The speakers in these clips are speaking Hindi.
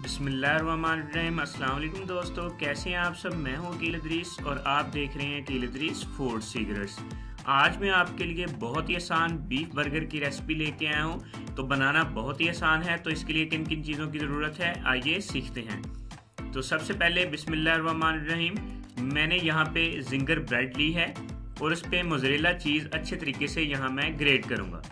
बिस्मिल्लाहिर्रहमानिर्रहीम। अस्सलाम वालेकुम दोस्तों, कैसे हैं आप सब। मैं हूं अकील इदरीस और आप देख रहे हैं अकील इदरीस फूड सीक्रेट्स। आज मैं आपके लिए बहुत ही आसान बीफ बर्गर की रेसिपी लेके आया हूं। तो बनाना बहुत ही आसान है, तो इसके लिए किन किन चीज़ों की ज़रूरत है आइए सीखते हैं। तो सबसे पहले बिस्मिल्लाहिर्रहमानिर्रहीम, मैंने यहाँ पे जिंगर ब्रेड ली है और उस पर मोज़रेला चीज़ अच्छे तरीके से यहाँ मैं ग्रेट करूँगा।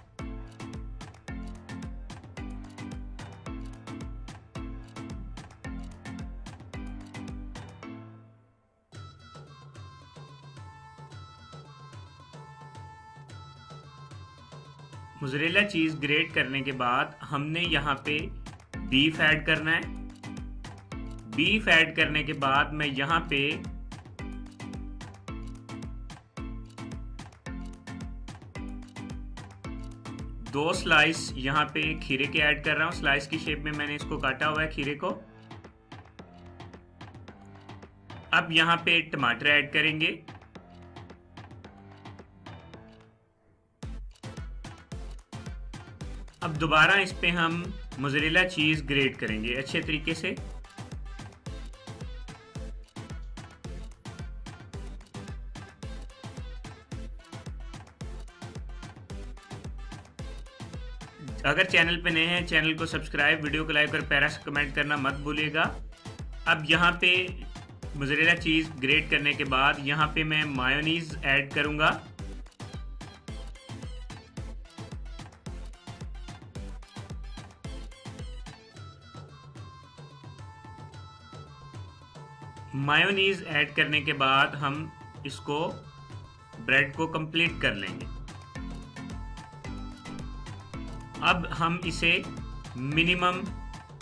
मोज़रेला चीज़ ग्रेट करने के बाद हमने यहाँ पे बीफ ऐड करना है। बीफ ऐड करने के बाद मैं यहाँ पे दो स्लाइस यहाँ पे खीरे के ऐड कर रहा हूँ। स्लाइस की शेप में मैंने इसको काटा हुआ है खीरे को। अब यहाँ पे टमाटर ऐड करेंगे। अब दोबारा इस पे हम मोज़रेला चीज़ ग्रेट करेंगे अच्छे तरीके से। अगर चैनल पे नए हैं चैनल को सब्सक्राइब, वीडियो को लाइक और प्यारा सा कमेंट करना मत भूलिएगा। अब यहाँ पे मोज़रेला चीज़ ग्रेट करने के बाद यहाँ पे मैं मायोनीज़ ऐड करूँगा। मायोनीज़ ऐड करने के बाद हम इसको ब्रेड को कंप्लीट कर लेंगे। अब हम इसे मिनिमम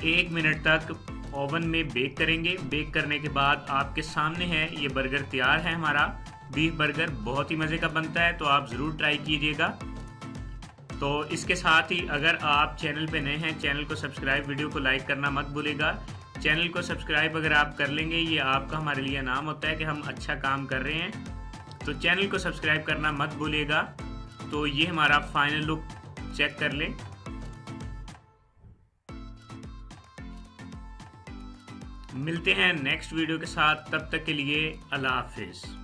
1 मिनट तक ओवन में बेक करेंगे। बेक करने के बाद आपके सामने है ये बर्गर तैयार है। हमारा बीफ बर्गर बहुत ही मज़े का बनता है, तो आप ज़रूर ट्राई कीजिएगा। तो इसके साथ ही अगर आप चैनल पे नए हैं चैनल को सब्सक्राइब, वीडियो को लाइक करना मत भूलिएगा। चैनल को सब्सक्राइब अगर आप कर लेंगे ये आपका हमारे लिए इनाम होता है कि हम अच्छा काम कर रहे हैं। तो चैनल को सब्सक्राइब करना मत भूलिएगा। तो ये हमारा फाइनल लुक चेक कर लें। मिलते हैं नेक्स्ट वीडियो के साथ, तब तक के लिए अल्लाह हाफिज़।